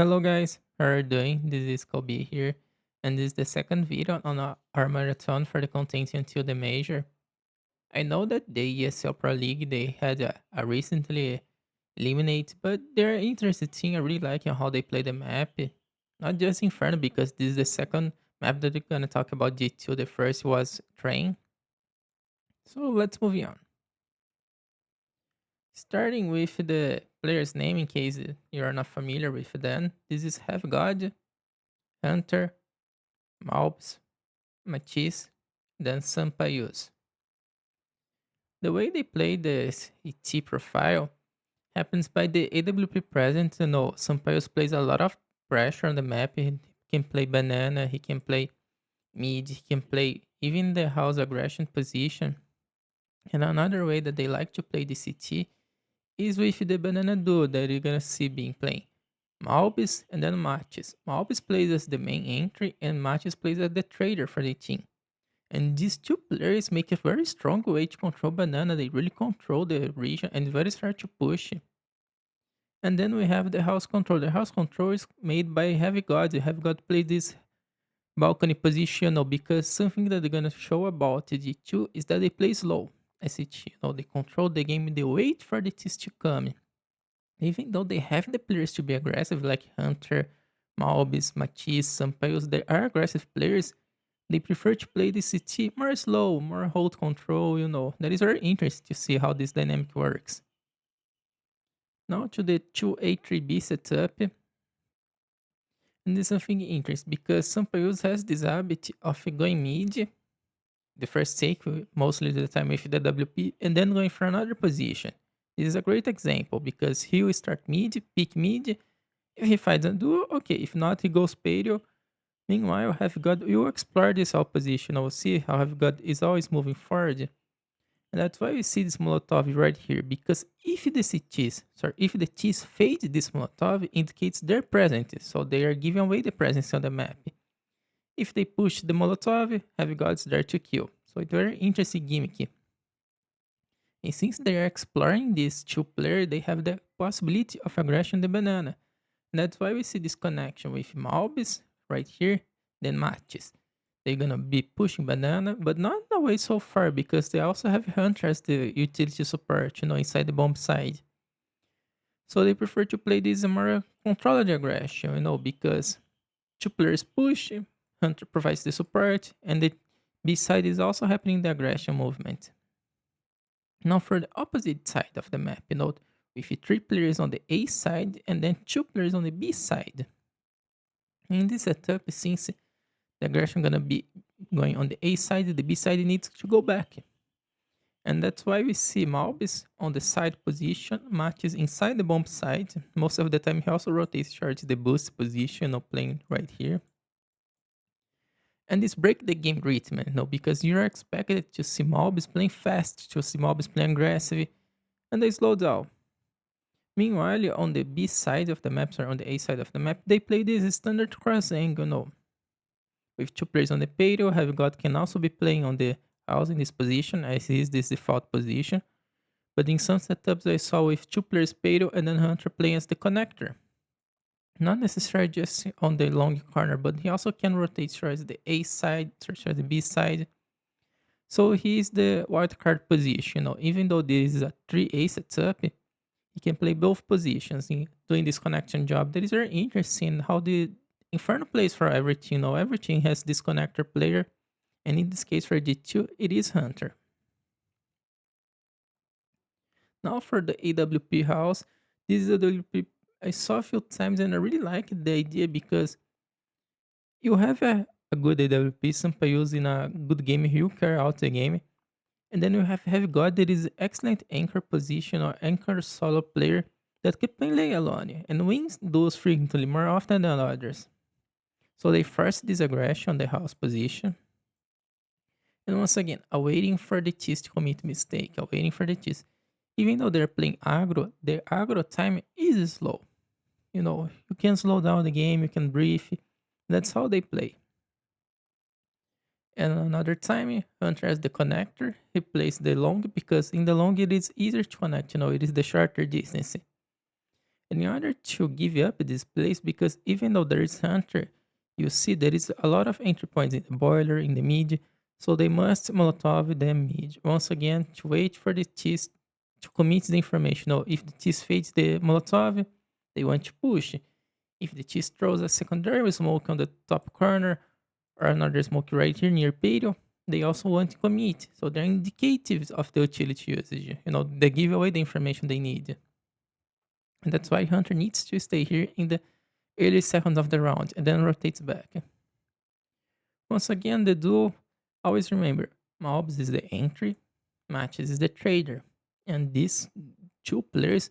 Hello guys, how are you doing? This is Kobe here, and this is the second video on our marathon for the content until the major. I know that the ESL Pro League they had a recently eliminate, but they're interesting. I really like how they play the map. Not just Inferno because this is the second map that we're gonna talk about G2. The first was Train. So let's move on. Starting with the player's name, in case you're not familiar with them, this is HeavyGod, Hunter, malbs, MATYS, then SunPayus. The way they play this ET profile happens by the AWP presence. SunPayus plays a lot of pressure on the map. He can play banana, he can play mid, he can play even the house aggression position. And another way that they like to play the CT is with the banana duo that you're gonna see being playing. Malbis and then Matches. Malbis plays as the main entry and Matches plays as the trader for the team. And these two players make a very strong way to control banana. They really control the region and very start to push. And then we have the house control. The house control is made by HeavyGod. HeavyGod plays this balcony positional because something that they're gonna show about G2 is that they play slow. SCT, they control the game, they wait for the teams to come. Even though they have the players to be aggressive, like Hunter, Malbis, Matisse, SunPayus, they are aggressive players. They prefer to play the CT more slow, more hold control. That is very interesting to see how this dynamic works. Now to the 2A3B setup. And this is something interesting because SunPayus has this habit of going mid, the first take, mostly the time with the WP, and then going for another position. This is a great example because he will start mid, pick mid. If he finds a duo, okay. If not, he goes Paleo. Meanwhile, HeavyGod will explore this whole position. We'll see how HeavyGod is always moving forward. And that's why we see this Molotov right here. Because if the T's fade this Molotov, indicates their presence. So they are giving away the presence on the map. If they push the Molotov, HeavyGod's there to kill. So it's very interesting gimmick. And since they are exploring this two player, they have the possibility of aggression the banana. And that's why we see this connection with Malbis right here, then matches. They're gonna be pushing banana, but not in a way so far because they also have Hunter as the utility support, inside the bomb side. So they prefer to play this more controlled aggression, because two players push, Hunter provides the support, and the B side is also happening the aggression movement. Now for the opposite side of the map, with three players on the A side and then two players on the B side. In this setup, since the aggression gonna be going on the A side, the B side needs to go back. And that's why we see Malbis on the side position, matches inside the bomb side. Most of the time he also rotates towards the boost position, playing right here. And this break the game rhythm, because you're expected to see Malbis playing fast, to see Malbis playing aggressive, and they slow down. Meanwhile, on the B side of the map, or on the A side of the map, they play this standard cross angle, with two players on the payload. HeavyGod can also be playing on the house in this position, as is this default position. But in some setups, I saw with two players payload and then Hunter playing as the connector. Not necessarily just on the long corner, but he also can rotate towards the A side, towards the B side. So he is the wildcard position. Even though this is a 3A setup, he can play both positions in doing this connection job. That is very interesting how the Inferno plays for every team. Every team has this connector player, and in this case for G2, it is Hunter. Now for the AWP House, this is AWP I saw a few times and I really like the idea because you have a good AWP, SunPayus in a good game, he'll carry out the game. And then you have HeavyGod that is excellent anchor position or anchor solo player that can play alone and wins those frequently more often than others. So they force this aggression on the house position. And once again, awaiting for the cheese to commit mistake, awaiting for the cheese. Even though they're playing aggro, their aggro time is slow. You can slow down the game, you can breathe. That's how they play. And another time, Hunter as the connector, he plays the long because in the long it is easier to connect, it is the shorter distance. And in order to give up this place, because even though there is Hunter, you see there is a lot of entry points in the boiler, in the mid, so they must Molotov them mid. Once again, to wait for the TIS to commit the information. Now, if the TIS fades the Molotov, they want to push. If the TIS throws a secondary smoke on the top corner or another smoke right here near Peito, they also want to commit. So they're indicatives of the utility usage. They give away the information they need. And that's why Hunter needs to stay here in the early seconds of the round and then rotates back. Once again, the duel, always remember, Mobs is the entry, MATYS is the trader. And these two players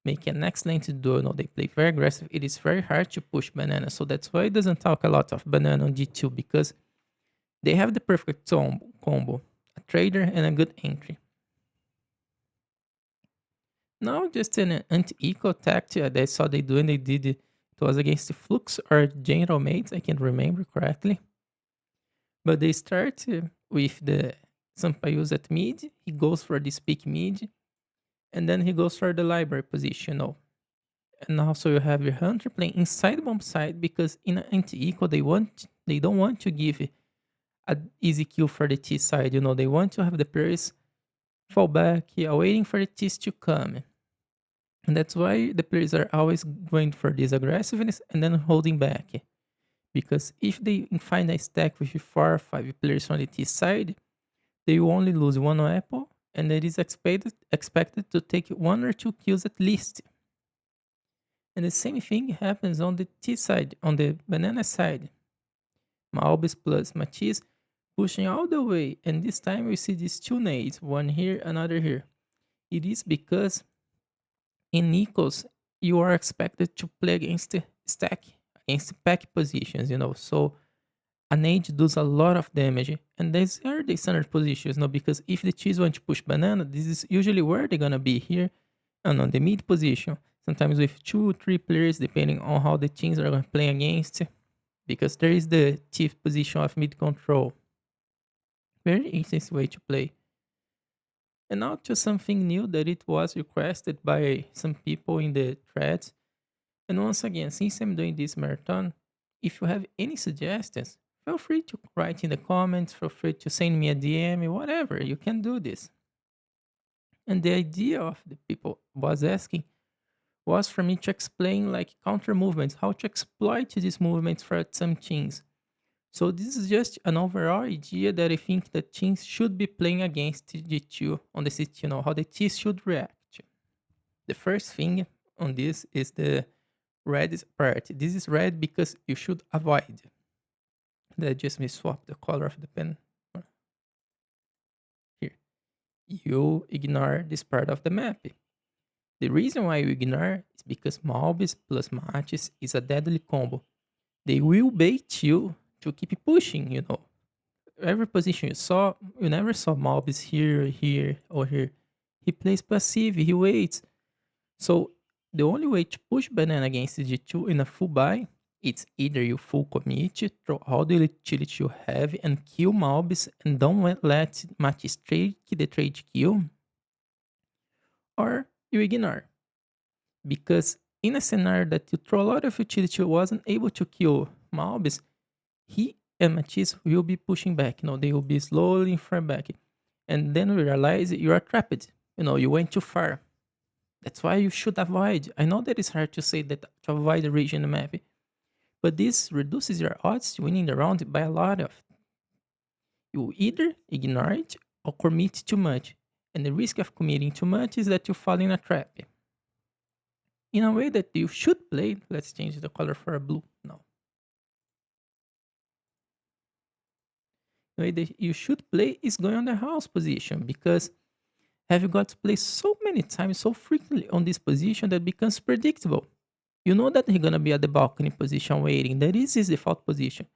make an excellent duel. They play very aggressive. It is very hard to push Banana, so that's why it doesn't talk a lot of Banana on G2, because they have the perfect combo, a trader and a good entry. Now, just an anti-eco tactic I saw they doing. They did it was against Flux or General Mates, I can't remember correctly. But they start with the SunPayus at mid. He goes for this peak mid, and then he goes for the library position. And also you have your Hunter playing inside bomb side, because in an anti-eco they don't want to give an easy kill for the T side. They want to have the players fall back, waiting for the T's to come. And that's why the players are always going for this aggressiveness and then holding back. Because if they find a stack with 4 or 5 players on the T side, they will only lose one apple, and it is expected to take 1 or 2 kills at least. And the same thing happens on the T side, on the banana side. malbs plus MATYS pushing all the way, and this time we see these 2 nades, one here, another here. It is because in Nikos, you are expected to play against stack, against pack positions, so a nade does a lot of damage, and these are the standard positions, because if the cheese want to push banana, this is usually where they're gonna be here, and on the mid position, sometimes with 2 or 3 players, depending on how the teams are gonna play against, because there is the chief position of mid control. Very easy way to play. And now to something new that it was requested by some people in the threads. And once again, since I'm doing this marathon, if you have any suggestions, feel free to write in the comments, feel free to send me a DM, whatever, you can do this. And the idea of the people was asking was for me to explain like counter movements, how to exploit these movements for some teams. So this is just an overall idea that I think that teams should be playing against G2 on the CT, how the teams should react. The first thing on this is the red part. This is red because you should avoid. That just me swap the color of the pen. Here. You ignore this part of the map. The reason why you ignore is because malbs plus MATYS is a deadly combo. They will bait you to keep pushing, Every position you saw, you never saw malbs here, here, or here. He plays passive, he waits. So the only way to push banana against G2 in a full buy, it's either you full commit, throw all the utility you have and kill malbs and don't let MATYS take the trade kill, or you ignore. Because in a scenario that you throw a lot of utility, you wasn't able to kill malbs, he and MATYS will be pushing back. They will be slowly far back. And then we realize you are trapped. You went too far. That's why you should avoid. I know that it's hard to say that to avoid the region map, but this reduces your odds to winning the round by a lot of. You either ignore it or commit too much. And the risk of committing too much is that you fall in a trap. In a way that you should play, let's change the color for a blue now. The way that you should play is going on the house position, because HeavyGod to play so many times, so frequently on this position that becomes predictable. You know that he's gonna be at the balcony position waiting. That is his default position.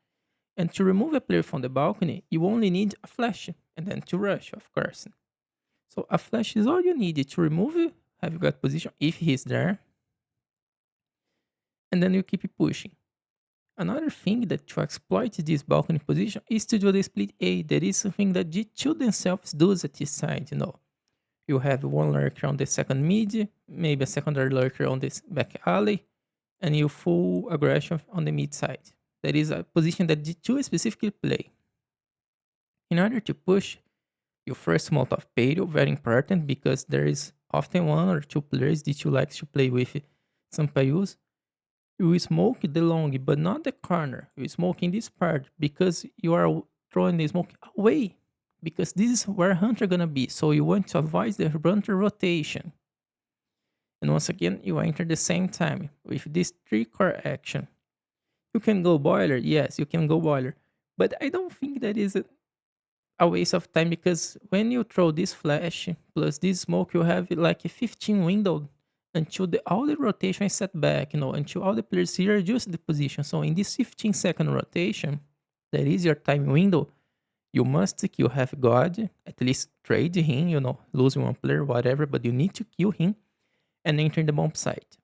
And to remove a player from the balcony, you only need a flash and then to rush, of course. So a flash is all you need to remove HeavyGod position if he's there. And then you keep pushing. Another thing that to exploit this balcony position is to do the split A. That is something that G2 themselves does at this side, You have one lurker on the second mid, maybe a secondary lurker on this back alley, and you full aggression on the mid side. That is a position that D2 specifically play. In order to push, you first Molotov Payload, very important because there is often one or two players D2 likes to play with SunPayus. You smoke the long, but not the corner. You smoke in this part because you are throwing the smoke away. Because this is where Hunter gonna be. So you want to avoid the Hunter rotation. And once again, you enter the same time with this three core action. You can go boiler, yes, you can go boiler. But I don't think that is a waste of time because when you throw this flash plus this smoke, you have like a 15 window until all the rotation is set back, until all the players here adjust the position. So in this 15-second rotation, that is your time window, you must kill HeavyGod, at least trade him, losing one player, whatever, but you need to kill him and enter the bomb site.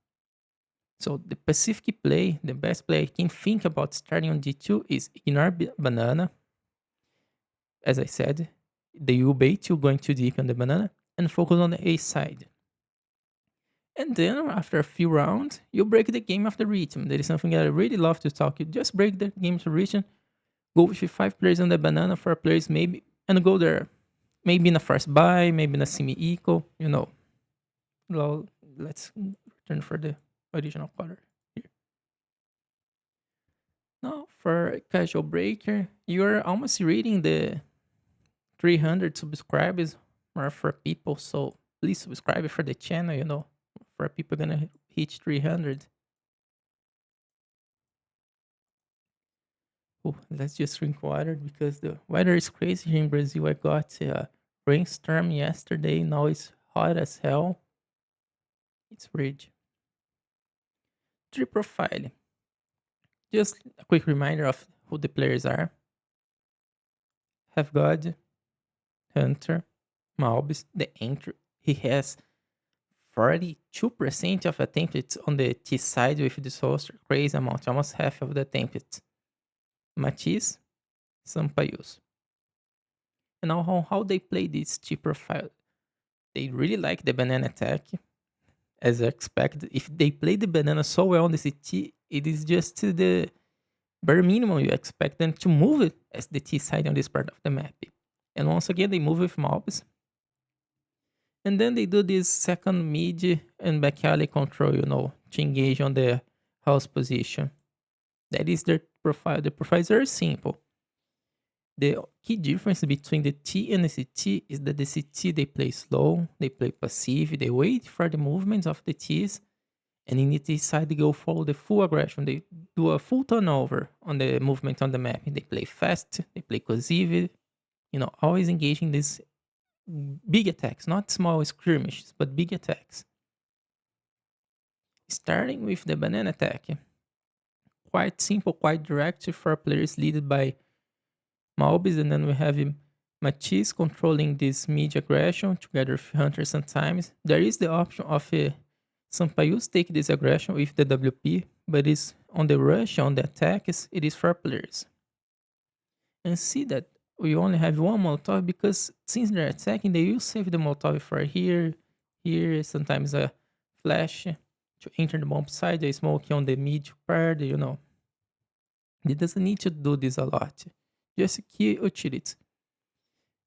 So the Pacific play, the best play I can think about starting on D2 is ignore banana. As I said, the U bait you going too deep on the banana and focus on the A side. And then after a few rounds, you break the game of the rhythm. That is something that I really love to talk. You just break the game to rhythm, go with 5 players on the banana, 4 players maybe, and go there. Maybe in a first buy, maybe in a semi-eco, Well, let's return for the original color here. Now, for casual breaker, you're almost reading the 300 subscribers more for people. So please subscribe for the channel, for people gonna hit 300. Oh, let's just drink water because the weather is crazy here in Brazil. I got a rainstorm yesterday. Now it's hot as hell. It's weird. Tree profile. Just a quick reminder of who the players are. HeavyGod, Hunter, malbs, the entry. He has 42% of attempts on the T side with this holster. Crazy amount, almost half of the attempts. MATYS, SunPayus. And now how they play this T profile. They really like the banana attack, as I expected. If they play the banana so well on the CT, it is just the bare minimum you expect them to move it as the T side on this part of the map. And once again, they move with mobs. And then they do this second mid and back alley control, to engage on the house position. That is their profile. The profile is very simple. The key difference between the T and the CT is that the CT they play slow, they play passive, they wait for the movements of the Ts, and in the T side they go for the full aggression. They do a full turnover on the movement on the map. They play fast, they play cohesive, always engaging these big attacks, not small skirmishes, but big attacks. Starting with the banana attack. Quite simple, quite direct for players led by malbs, and then we have MATYS controlling this mid aggression together with Hunter sometimes. There is the option of SunPayus take this aggression with the WP, but it's on the rush, on the attacks, it is 4 players. And see that we only have one Molotov because since they're attacking, they will save the Molotov for here, sometimes a flash to enter the bomb side, they smoke on the mid part, It doesn't need to do this a lot. Just key utility.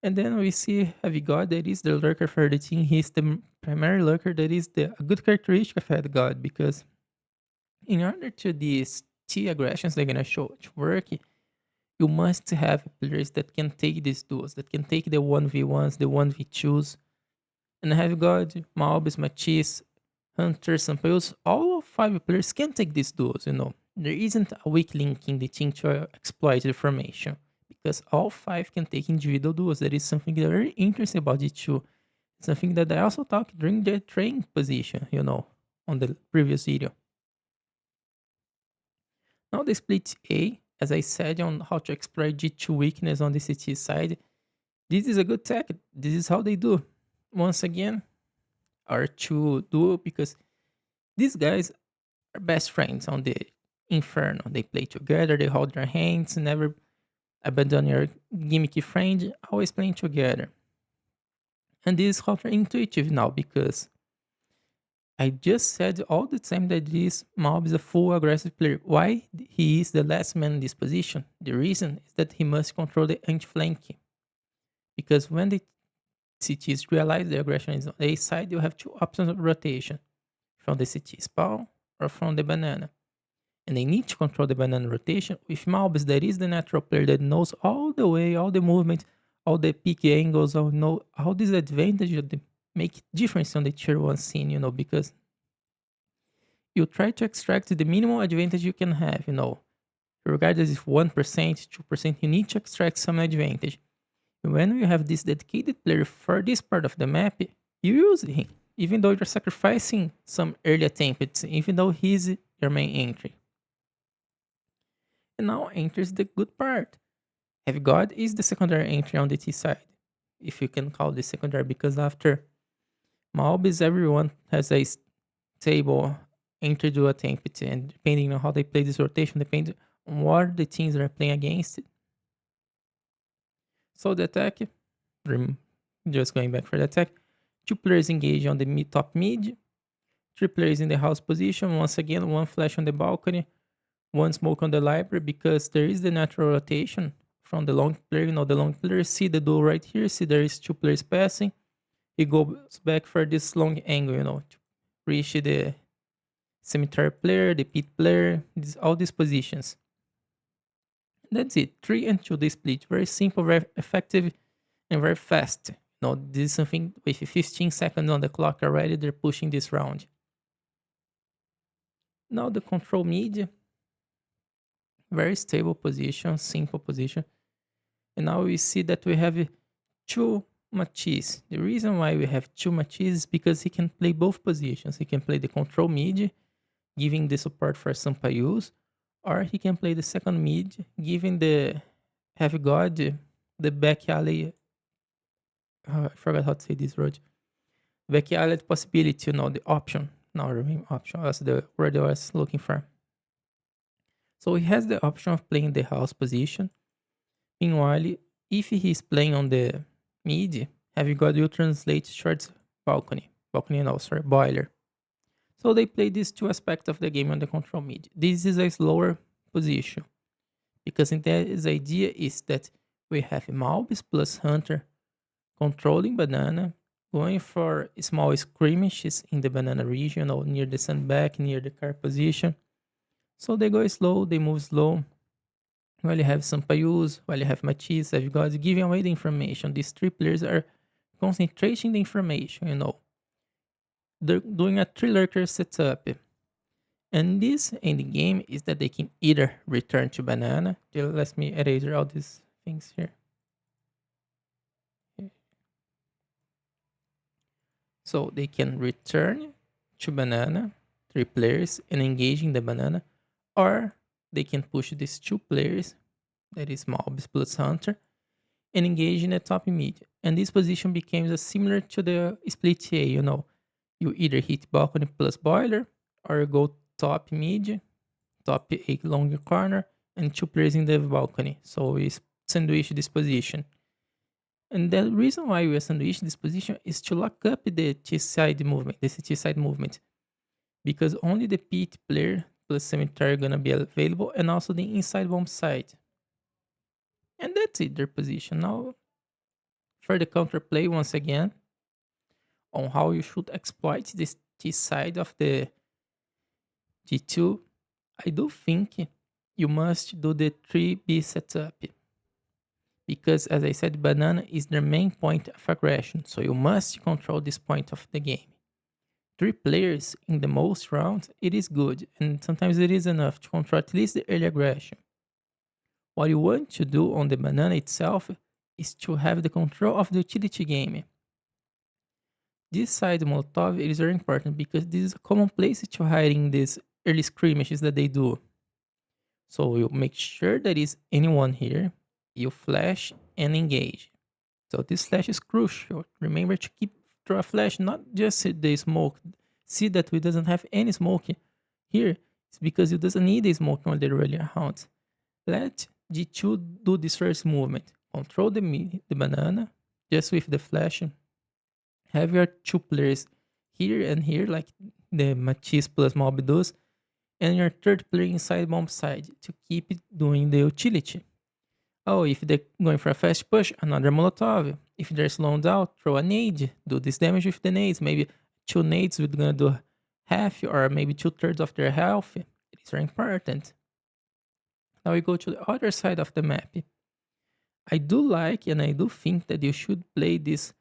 And then we see HeavyGod, that is the lurker for the team. He's the primary lurker. That is a good characteristic of HeavyGod because in order to these T aggressions they're gonna show to work, you must have players that can take these duels, that can take the 1v1s, the 1v2s. And HeavyGod, malbs, MATYS, Hunter, SunPayus, all 5 players can take these duels, There isn't a weak link in the team to exploit the formation because all 5 can take individual duels. That is something very interesting about it too. Something that I also talked during the train position, on the previous video. Now the split A, as I said on how to exploit G2 weakness on the CT side, this is a good tech. This is how they do. Once again, R2 duo because these guys are best friends on the Inferno. They play together, they hold their hands, never abandon your gimmicky friend, always playing together. And this is counterintuitive now because I just said all the time that this mob is a full aggressive player. Why he is the last man in this position? The reason is that he must control the anti-flank. Because when the CTs realize the aggression is on A side, you have two options of rotation. From the CT spawn or from the banana. And they need to control the banana rotation with Malbs that is the natural player that knows all the way, all the movement, all the peak angles, all these advantages that make difference on the tier 1 scene, because you try to extract the minimum advantage you can have, regardless if 1%, 2%, you need to extract some advantage. When you have this dedicated player for this part of the map, you use him, even though you're sacrificing some early attempts, even though he's your main entry. And now enters the good part. HeavyGod is the secondary entry on the T side, if you can call this secondary, because after Malbis, everyone has a stable entry duel attempt, and depending on how they play this rotation, depends on what the teams are playing against. So the attack, just going back for the attack, 2 players engage on the top mid, 3 players in the house position, once again, 1 flash on the balcony, 1 smoke on the library, because there is the natural rotation from the long player. The long player see the duel right here, see there is 2 players passing, he goes back for this long angle, to reach the cemetery player, the pit player, all these positions. That's it. 3 and 2 they split. Very simple, very effective, and very fast. This is something with 15 seconds on the clock already, they're pushing this round. Now the control mid, very stable position, simple position. And now we see that we have 2 MATYS. The reason why we have 2 MATYS is because he can play both positions. He can play the control mid, giving the support for SunPayus, or he can play the second mid, giving the HeavyGod the back alley. I forgot how to say this word. Back alley possibility, the option. Now remember option. That's the word I was looking for. So he has the option of playing the house position. Meanwhile, if he's playing on the mid, HeavyGod will translate short balcony. Boiler. So they play these 2 aspects of the game on the control mid. This is a slower position. Because his idea is that we have Malbis plus Hunter controlling banana, going for small skirmishes in the banana region, or near the sandbag, near the car position. So they go slow, they move slow. While you have SunPayus, while you have MATYS, HeavyGod giving away the information. These 3 players are concentrating the information, They're doing a 3 lurker setup. And this in the game is that they can either return to banana. Let me erase all these things here. So they can return to banana, 3 players, and engage in the banana. Or they can push these 2 players, that is Malbis plus Hunter, and engage in the top mid. And this position becomes similar to the split A, You either hit balcony plus boiler, or you go top mid, top A long corner, and 2 players in the balcony. So we sandwich this position. And the reason why we sandwich this position is to lock up the T side movement, the CT side movement. Because only the pit player plus cemetery are gonna be available, and also the inside bomb site. And that's it, their position. Now, for the counterplay once again, on how you should exploit this T side of the G2, I do think you must do the 3B setup. Because as I said, banana is their main point of aggression, so you must control this point of the game. 3 players in the most rounds, it is good, and sometimes it is enough to control at least the early aggression. What you want to do on the banana itself is to have the control of the utility game. This side Molotov is very important because this is a common place to hide in these early skirmishes that they do. So you make sure there is anyone here, you flash and engage. So this flash is crucial. Remember to throw a flash, not just the smoke. See that we doesn't have any smoke here. It's because it doesn't need a smoke on the earlier rounds. Let G2 do this first movement. Control the banana just with the flash. Have your two players here and here, like the MATYS plus mob does, and your third player inside bomb side to keep it doing the utility. Oh, if they're going for a fast push, another Molotov. If they're slowed down, throw a nade. Do this damage with the nades. Maybe two nades we're gonna do half or maybe 2/3 of their health. It is very important. Now we go to the other side of the map. I do like and I do think that you should play this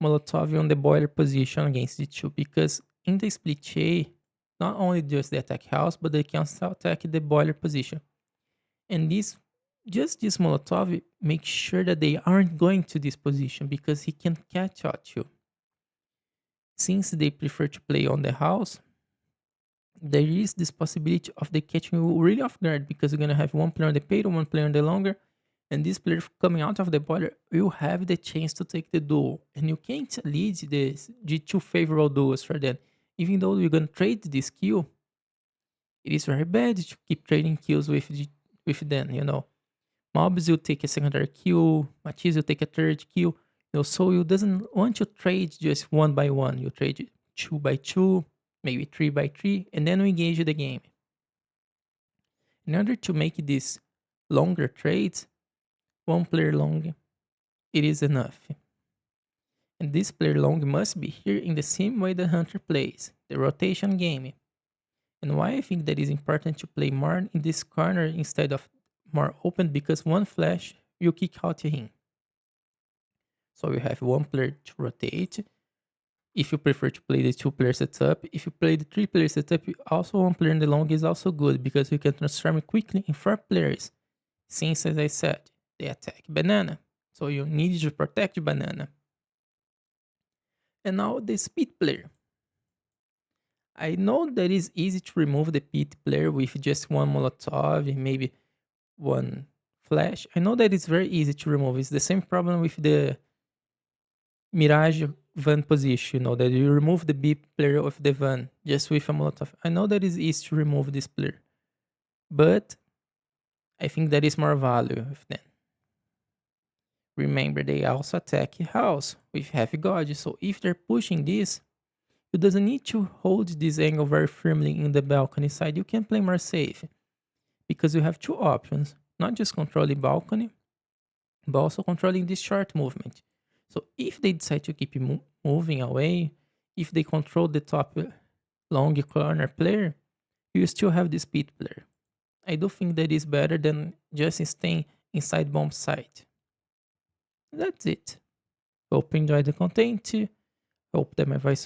Molotov on the boiler position against the two because in the split A, not only does they attack house, but they can also attack the boiler position. And this Molotov makes sure that they aren't going to this position because he can catch out you. Since they prefer to play on the house, there is this possibility of they catching you really off guard because you're gonna have one player on the payroll, one player on the longer, and this player coming out of the boiler will have the chance to take the duel. And you can't lead the two favorable duels for them. Even though you're gonna trade this kill, it is very bad to keep trading kills with them, you know. Mobs will take a secondary kill, MATYS will take a third kill. You know, so you doesn't want to trade just one by one. You trade two by two, maybe three by three, and then we engage the game. In order to make these longer trades, one player long, it is enough. And this player long must be here in the same way the hunter plays, the rotation game. And why I think that is important to play more in this corner instead of more open because one flash will kick out him. So you have one player to rotate. If you prefer to play the two player setup, if you play the three player setup, also one player in the long is also good because you can transform quickly in four players. Since, as I said, they attack banana. So you need to protect banana. And now the speed player. I know that it's easy to remove the pit player with just one Molotov and maybe one flash. I know that it's very easy to remove. It's the same problem with the Mirage van position, you know, that you remove the B player of the van just with a Molotov. I know that it's easy to remove this player, but I think that is more value with them. Remember, they also attack house with HeavyGod, so if they're pushing this, you doesn't need to hold this angle very firmly in the balcony side. You can play more safe because you have two options, not just controlling balcony, but also controlling this short movement. So if they decide to keep moving away, if they control the top long corner player, you still have the speed player. I do think that is better than just staying inside bomb site. That's it. Hope you enjoyed the content. Hope that my voice